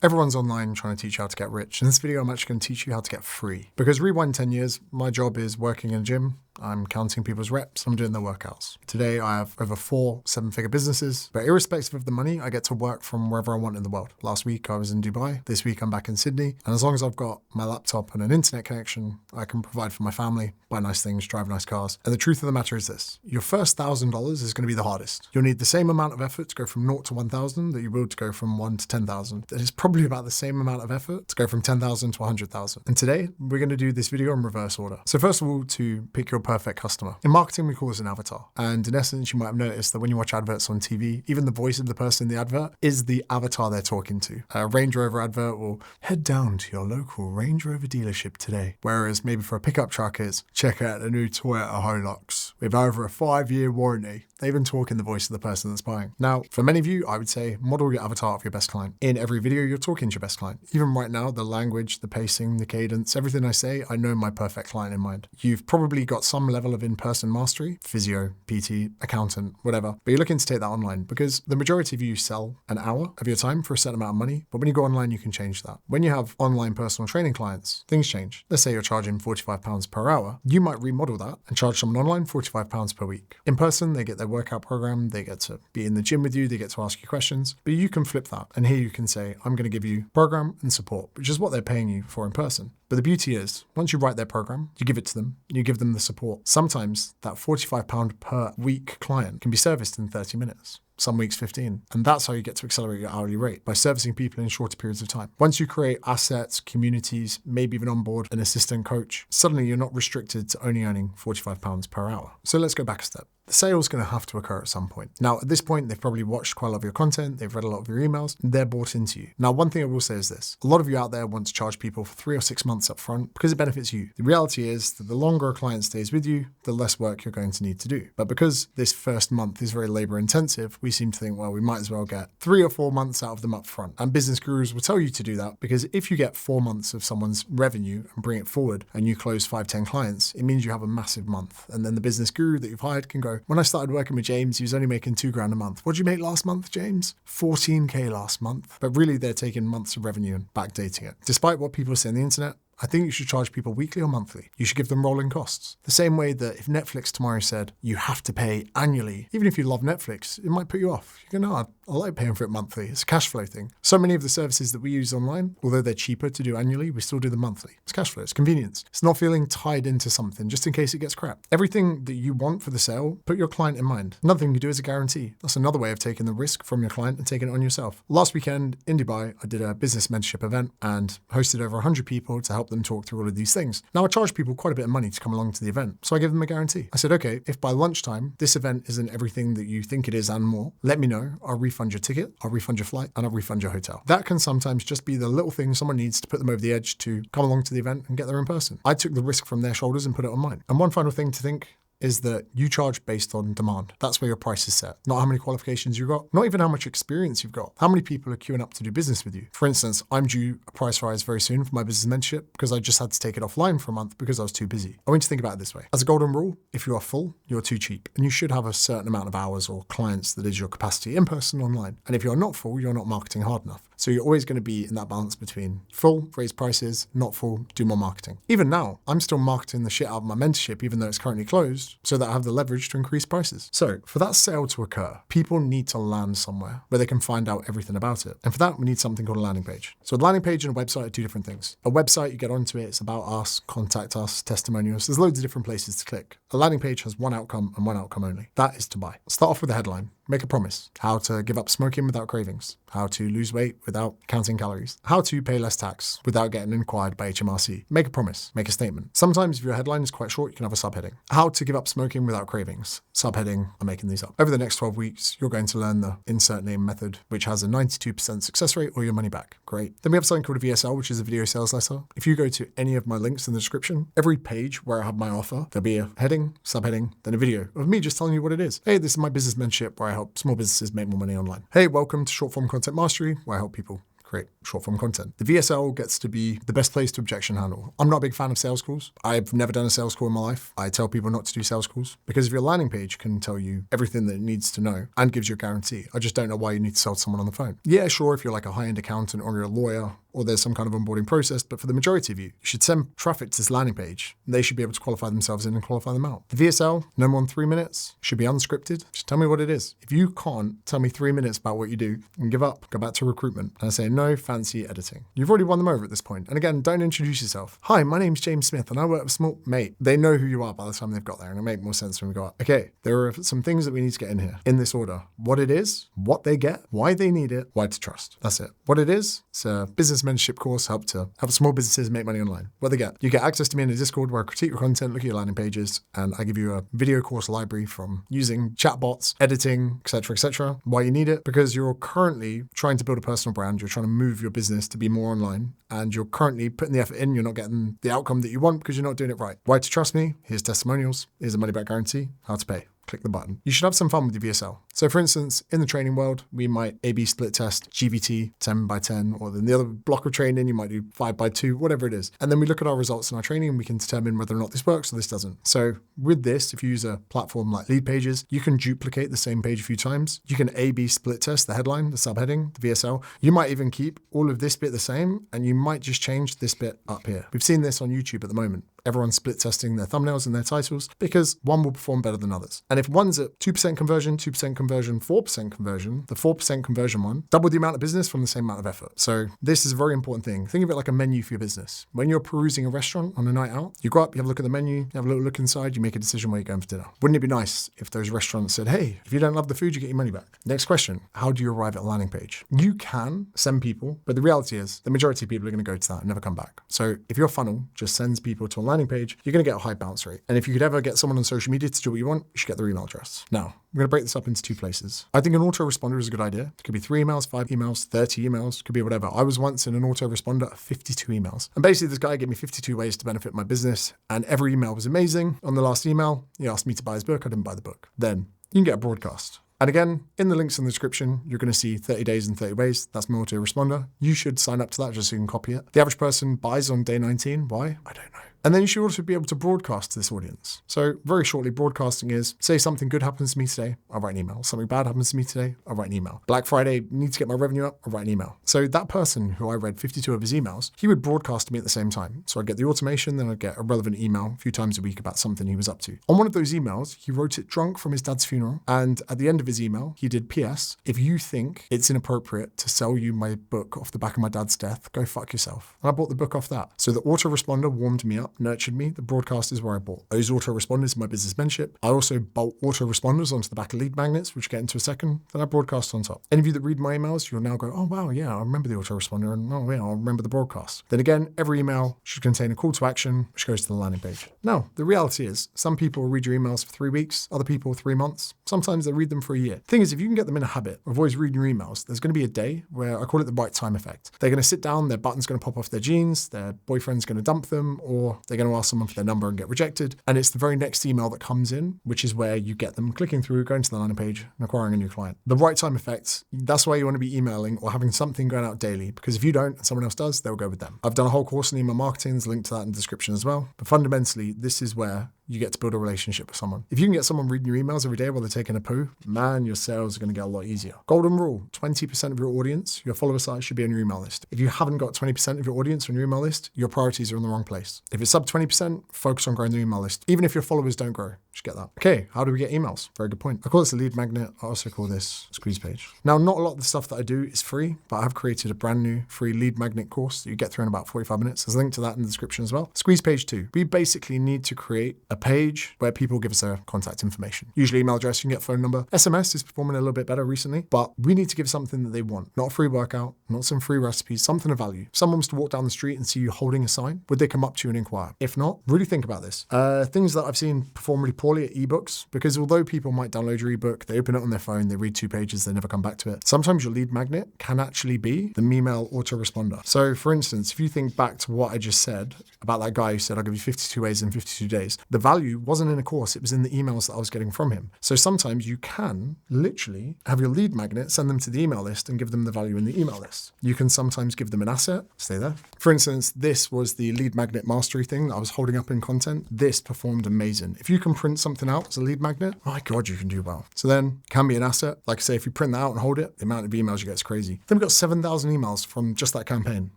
Everyone's online trying to teach you how to get rich. In this video, I'm actually going to teach you how to get free. Because rewind 10 years, my job is working in a gym. I'm counting people's reps. I'm doing their workouts. Today, I have over 4 7-figure businesses, but irrespective of the money, I get to work from wherever I want in the world. Last week, I was in Dubai. This week, I'm back in Sydney. And as long as I've got my laptop and an internet connection, I can provide for my family, buy nice things, drive nice cars. And the truth of the matter is this: your first $1,000 is going to be the hardest. You'll need the same amount of effort to go from 0 to 1,000 that you will to go from 1 to 10,000. That is probably about the same amount of effort to go from 10,000 to 100,000. And today, we're going to do this video in reverse order. So first of all, to pick your perfect customer. In marketing, we call this an avatar. And in essence, you might have noticed that when you watch adverts on TV, even the voice of the person in the advert is the avatar they're talking to. A Range Rover advert will head down to your local Range Rover dealership today. Whereas maybe for a pickup truck, it's check out the new Toyota Hilux with over a 5-year warranty. They even talk in the voice of the person that's buying. Now, for many of you, I would say model your avatar of your best client. In every video, you're talking to your best client. Even right now, the language, the pacing, the cadence, everything I say, I know my perfect client in mind. You've probably got some level of in-person mastery, physio, PT, accountant, whatever, but you're looking to take that online because the majority of you sell an hour of your time for a certain amount of money, but when you go online, you can change that. When you have online personal training clients, things change. Let's say you're charging £45 per hour. You might remodel that and charge someone online £45 per week. In person, they get their workout program, they get to be in the gym with you, they get to ask you questions, but you can flip that. And here you can say, I'm going to give you program and support, which is what they're paying you for in person. But the beauty is, once you write their program, you give it to them, you give them the support. Sometimes that £45 per week client can be serviced in 30 minutes. Some weeks 15. And that's how you get to accelerate your hourly rate, by servicing people in shorter periods of time. Once you create assets, communities, maybe even onboard an assistant coach, suddenly you're not restricted to only earning £45 per hour. So let's go back a step. The sale is going to have to occur at some point. Now, at this point, they've probably watched quite a lot of your content, they've read a lot of your emails, and they're bought into you. Now, one thing I will say is this: a lot of you out there want to charge people for 3 or 6 months up front because it benefits you. The reality is that the longer a client stays with you, the less work you're going to need to do. But because this first month is very labor intensive, we seem to think, well, we might as well get 3 or 4 months out of them up front. And business gurus will tell you to do that because if you get 4 months of someone's revenue and bring it forward and you close 5, 10 clients, it means you have a massive month. And then the business guru that you've hired can go, when I started working with James, he was only making £2,000 a month. What did you make last month, James? 14K last month. But really, they're taking months of revenue and backdating it. Despite what people say on the internet, I think you should charge people weekly or monthly. You should give them rolling costs. The same way that if Netflix tomorrow said you have to pay annually, even if you love Netflix, it might put you off. You go, no, I like paying for it monthly. It's a cash flow thing. So many of the services that we use online, although they're cheaper to do annually, we still do them monthly. It's cash flow, it's convenience. It's not feeling tied into something just in case it gets crap. Everything that you want for the sale, put your client in mind. Another thing you do is a guarantee. That's another way of taking the risk from your client and taking it on yourself. Last weekend in Dubai, I did a business mentorship event and hosted over 100 people to help them talk through all of these things. Now, I charge people quite a bit of money to come along to the event, so I give them a guarantee. I said, okay, if by lunchtime this event isn't everything that you think it is and more, let me know. I'll refund your ticket, I'll refund your flight, and I'll refund your hotel. That can sometimes just be the little thing someone needs to put them over the edge to come along to the event and get there in person. I took the risk from their shoulders and put it on mine. And one final thing to think is that you charge based on demand. That's where your price is set. Not how many qualifications you've got, not even how much experience you've got. How many people are queuing up to do business with you? For instance, I'm due a price rise very soon for my business mentorship because I just had to take it offline for a month because I was too busy. I want you to think about it this way. As a golden rule, if you are full, you're too cheap. And you should have a certain amount of hours or clients that is your capacity in person, online. And if you're not full, you're not marketing hard enough. So you're always going to be in that balance between full, raise prices, not full, do more marketing. Even now, I'm still marketing the shit out of my mentorship, even though it's currently closed, so that I have the leverage to increase prices. So for that sale to occur, people need to land somewhere where they can find out everything about it. And for that, we need something called a landing page. So a landing page and a website are 2 different things. A website, you get onto it, it's about us, contact us, testimonials. There's loads of different places to click. A landing page has one outcome and one outcome only. That is to buy. Start off with a headline. Make a promise. How to give up smoking without cravings. How to lose weight without counting calories. How to pay less tax without getting inquired by HMRC. Make a promise. Make a statement. Sometimes if your headline is quite short, you can have a subheading. How to give up smoking without cravings. Subheading, I'm making these up. Over the next 12 weeks, you're going to learn the insert name method, which has a 92% success rate or your money back. Great. Then we have something called a VSL, which is a video sales letter. If you go to any of my links in the description, every page where I have my offer, there'll be a heading, subheading, then a video of me just telling you what it is. Hey, this is my business mentorship where I help small businesses make more money online. Hey, welcome to Short Form Content Mastery, where I help people create short form content. The VSL gets to be the best place to objection handle. I'm not a big fan of sales calls. I've never done a sales call in my life. I tell people not to do sales calls because if your landing page can tell you everything that it needs to know and gives you a guarantee, I just don't know why you need to sell to someone on the phone. Yeah, sure, if you're like a high-end accountant or you're a lawyer or there's some kind of onboarding process, but for the majority of you, you should send traffic to this landing page. They should be able to qualify themselves in and qualify them out. The VSL, no more than 3 minutes, should be unscripted. Just tell me what it is. If you can't tell me 3 minutes about what you do and give up, go back to recruitment. And I say no fancy editing. You've already won them over at this point. And again, don't introduce yourself. Hi, my name's James Smith and I work with Small Mate. They know who you are by the time they've got there and it'll make more sense when we go up. Okay, there are some things that we need to get in here in this order. What it is, what they get, why they need it, why to trust. That's it. What it is, it's a business mentorship course to help small businesses make money online. What they get, you get access to me in a Discord where I critique your content, look at your landing pages, and I give you a video course library from using chatbots, editing, etc., etc. Why you need it, because you're currently trying to build a personal brand, you're trying to move your business to be more online, and you're currently putting the effort in, you're not getting the outcome that you want because you're not doing it right. Why to trust me? Here's testimonials, here's a money back guarantee, how to pay. Click the button. You should have some fun with your VSL. So for instance, in the training world, we might A/B split test GVT 10 by 10, or then the other block of training, you might do 5 by 2, whatever it is. And then we look at our results in our training and we can determine whether or not this works or this doesn't. So with this, if you use a platform like Lead Pages, you can duplicate the same page a few times. You can A/B split test the headline, the subheading, the VSL. You might even keep all of this bit the same, and you might just change this bit up here. We've seen this on YouTube at the moment. Everyone's split testing their thumbnails and their titles because one will perform better than others. And if one's at 2% conversion, 2% conversion, 4% conversion, the 4% conversion one, double the amount of business from the same amount of effort. So this is a very important thing. Think of it like a menu for your business. When you're perusing a restaurant on a night out, you go up, you have a look at the menu, you have a little look inside, you make a decision where you're going for dinner. Wouldn't it be nice if those restaurants said, hey, if you don't love the food, you get your money back? Next question, how do you arrive at a landing page? You can send people, but the reality is the majority of people are going to go to that and never come back. So if your funnel just sends people to a landing page, you're going to get a high bounce rate. And if you could ever get someone on social media to do what you want, you should get their email address. Now, I'm going to break this up into 2 places. I think an autoresponder is a good idea. It could be 3 emails, 5 emails, 30 emails, could be whatever. I was once in an autoresponder of 52 emails. And basically this guy gave me 52 ways to benefit my business. And every email was amazing. On the last email, he asked me to buy his book. I didn't buy the book. Then you can get a broadcast. And again, in the links in the description, you're going to see 30 days and 30 ways. That's my autoresponder. You should sign up to that just so you can copy it. The average person buys on day 19. Why? I don't know. And then you should also be able to broadcast to this audience. So very shortly, broadcasting is, say something good happens to me today, I'll write an email. Something bad happens to me today, I'll write an email. Black Friday, need to get my revenue up, I'll write an email. So that person who I read 52 of his emails, he would broadcast to me at the same time. So I'd get the automation, then I'd get a relevant email a few times a week about something he was up to. On one of those emails, he wrote it drunk from his dad's funeral. And at the end of his email, he did PS, if you think it's inappropriate to sell you my book off the back of my dad's death, go fuck yourself. And I bought the book off that. So the autoresponder warmed me up, nurtured me. The broadcast is where I bought those autoresponders in my business mentorship. I also bolt autoresponders onto the back of lead magnets, which we'll get into a second. Then I broadcast on top. Any of you that read my emails, you'll now go, oh wow, yeah, I remember the autoresponder, and oh yeah, I'll remember the broadcast. Then again, every email should contain a call to action, which goes to the landing page. Now, the reality is, some people will read your emails for 3 weeks, other people 3 months. Sometimes they read them for a year. Thing is, if you can get them in a habit of always reading your emails, there's going to be a day where I call it the right time effect. They're going to sit down, their button's going to pop off their jeans, their boyfriend's going to dump them, or they're going to ask someone for their number and get rejected. And it's the very next email that comes in, which is where you get them clicking through, going to the landing page and acquiring a new client. The right time effect, that's why you want to be emailing or having something going out daily, because if you don't and someone else does, they'll go with them. I've done a whole course on email marketing, there's a link to that in the description as well. But fundamentally, this is where you get to build a relationship with someone. If you can get someone reading your emails every day while they're taking a poo, man, your sales are going to get a lot easier. Golden rule, 20% of your audience, your follower size should be on your email list. If you haven't got 20% of your audience on your email list, your priorities are in the wrong place. If it's sub 20%, focus on growing the email list. Even if your followers don't grow, just get that. Okay, how do we get emails? Very good point. I call this a lead magnet. I also call this a squeeze page. Now, not a lot of the stuff that I do is free, but I have created a brand new free lead magnet course that you get through in about 45 minutes. There's a link to that in the description as well. Squeeze page 2. We basically need to create a page where people give us their contact information. Usually email address, you can get phone number. SMS is performing a little bit better recently, but we need to give something that they want. Not a free workout, not some free recipes, something of value. If someone was to walk down the street and see you holding a sign, would they come up to you and inquire? If not, really think about this. Things that I've seen perform really poorly are ebooks, because although people might download your ebook, they open it on their phone, they read 2 pages, they never come back to it. Sometimes your lead magnet can actually be the email autoresponder. So for instance, if you think back to what I just said about that guy who said, I'll give you 52 ways in 52 days, the value wasn't in a course, it was in the emails that I was getting from him. So sometimes you can literally have your lead magnet, send them to the email list and give them the value in the email list. You can sometimes give them an asset, stay there. For instance, this was the lead magnet mastery thing that I was holding up in content. This performed amazing. If you can print something out as a lead magnet, my God, you can do well. So then it can be an asset. Like I say, if you print that out and hold it, the amount of emails you get is crazy. Then we got 7,000 emails from just that campaign.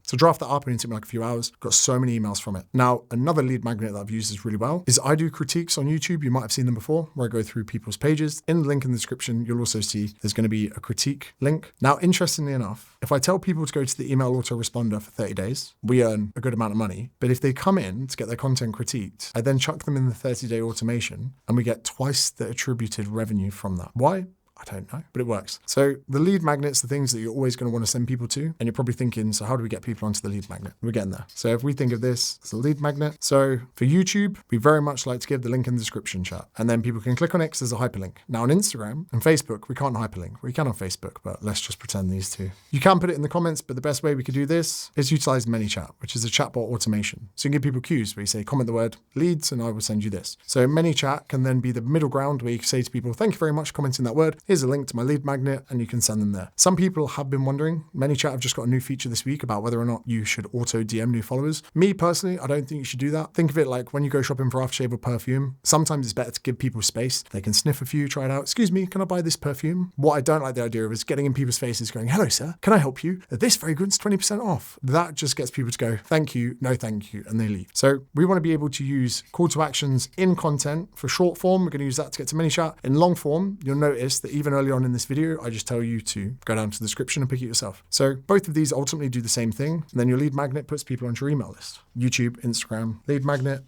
So draft that up and it took me like a few hours. Got so many emails from it. Now, another lead magnet that I've used is really well is I do critiques on YouTube. You might have seen them before where I go through people's pages. In the link in the description, you'll also see there's going to be a critique link. Now, interestingly enough, if I tell people to go to the email autoresponder for 30 days, we earn a good amount of money. But if they come in to get their content critiqued, I then chuck them in the 30-day automation and we get twice the attributed revenue from that. Why? I don't know, but it works. So the lead magnets, the things that you're always going to want to send people to, and you're probably thinking, so how do we get people onto the lead magnet? We're getting there. So if we think of this as a lead magnet, so for YouTube, we very much like to give the link in the description chat, and then people can click on it because there's a hyperlink. Now on Instagram and Facebook, we can't hyperlink. We can on Facebook, but let's just pretend these two. You can put it in the comments, but the best way we could do this is utilize ManyChat, which is a chatbot automation. So you can give people cues where you say, comment the word leads, and I will send you this. So ManyChat can then be the middle ground where you can say to people, thank you very much for commenting that word. Here's a link to my lead magnet and you can send them there. Some people have been wondering, ManyChat have just got a new feature this week about whether or not you should auto DM new followers. Me personally, I don't think you should do that. Think of it like when you go shopping for aftershave or perfume, sometimes it's better to give people space. They can sniff a few, try it out. Excuse me, can I buy this perfume? What I don't like the idea of is getting in people's faces going, hello sir, can I help you? This fragrance 20% off. That just gets people to go, thank you, no thank you, and they leave. So we want to be able to use call to actions in content. For short form, we're going to use that to get to ManyChat. In long form, you'll notice that even early on in this video, I just tell you to go down to the description and pick it yourself. So both of these ultimately do the same thing. And then your lead magnet puts people onto your email list. YouTube, Instagram, lead magnet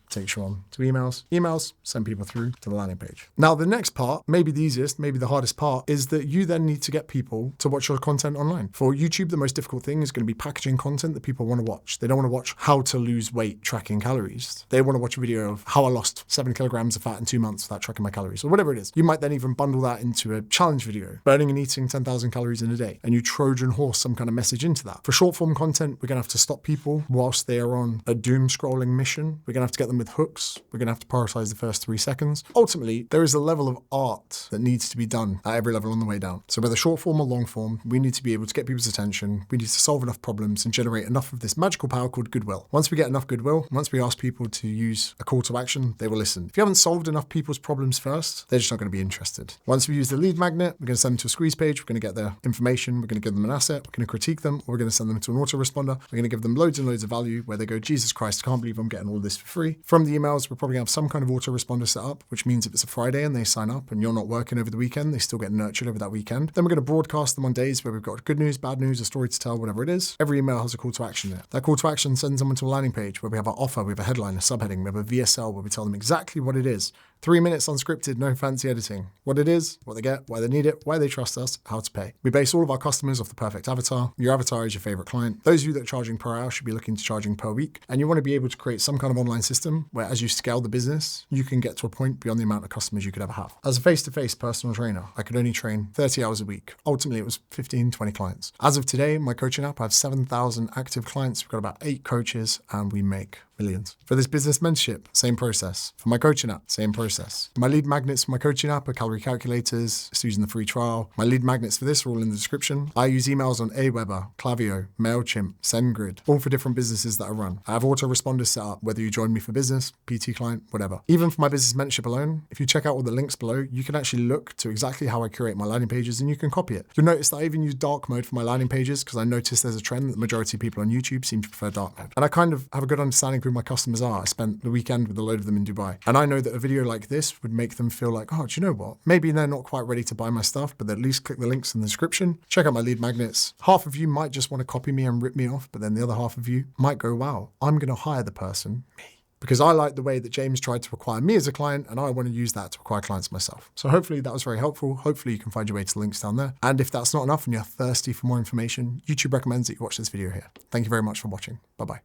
takes you on to emails, send people through to the landing page. Now, the next part, maybe the easiest, maybe the hardest part, is that you then need to get people to watch your content online. For YouTube, the most difficult thing is going to be packaging content that people want to watch. They don't want to watch how to lose weight tracking calories. They want to watch a video of how I lost 7 kilograms of fat in 2 months without tracking my calories, or whatever it is. You might then even bundle that into a challenge video, burning and eating 10,000 calories in a day, and you Trojan horse some kind of message into that. For short form content, we're going to have to stop people whilst they are on a doom scrolling mission. We're going to have to get them with hooks. We're going to have to prioritize the first 3 seconds. Ultimately, there is a level of art that needs to be done at every level on the way down. So whether short form or long form, we need to be able to get people's attention. We need to solve enough problems and generate enough of this magical power called goodwill. Once we get enough goodwill, once we ask people to use a call to action, they will listen. If you haven't solved enough people's problems first, they're just not going to be interested. Once we use the lead magnet, we're going to send them to a squeeze page. We're going to get their information. We're going to give them an asset. We're going to critique them, or we're going to send them to an autoresponder. We're going to give them loads and loads of value where they go, Jesus Christ, I can't believe I'm getting all this for free. From the emails, we're probably going to have some kind of autoresponder set up, which means if it's a Friday and they sign up and you're not working over the weekend, they still get nurtured over that weekend. Then we're going to broadcast them on days where we've got good news, bad news, a story to tell, whatever it is. Every email has a call to action in it. That call to action sends them to a landing page where we have our offer, we have a headline, a subheading, we have a VSL where we tell them exactly what it is. 3 minutes unscripted, no fancy editing. What it is, what they get, why they need it, why they trust us, how to pay. We base all of our customers off the perfect avatar. Your avatar is your favorite client. Those of you that are charging per hour should be looking to charging per week. And you want to be able to create some kind of online system where as you scale the business, you can get to a point beyond the amount of customers you could ever have. As a face-to-face personal trainer, I could only train 30 hours a week. Ultimately, it was 15, 20 clients. As of today, my coaching app, I have 7,000 active clients. We've got about 8 coaches and we make millions. For this business mentorship, same process. For my coaching app, same process. My lead magnets for my coaching app are calorie calculators, it's using the free trial. My lead magnets for this are all in the description. I use emails on Aweber, Klaviyo, MailChimp, SendGrid, all for different businesses that I run. I have autoresponders set up, whether you join me for business, PT client, whatever. Even for my business mentorship alone, if you check out all the links below, you can actually look to exactly how I curate my landing pages and you can copy it. You'll notice that I even use dark mode for my landing pages because I noticed there's a trend that the majority of people on YouTube seem to prefer dark mode. And I kind of have a good understanding who my customers are. I spent the weekend with a load of them in Dubai. And I know that a video like this would make them feel like, oh, do you know what? Maybe they're not quite ready to buy my stuff, but at least click the links in the description. Check out my lead magnets. Half of you might just want to copy me and rip me off, but then the other half of you might go, wow, I'm going to hire the person, me. Because I like the way that James tried to acquire me as a client and I want to use that to acquire clients myself. So hopefully that was very helpful. Hopefully you can find your way to the links down there. And if that's not enough and you're thirsty for more information, YouTube recommends that you watch this video here. Thank you very much for watching. Bye-bye.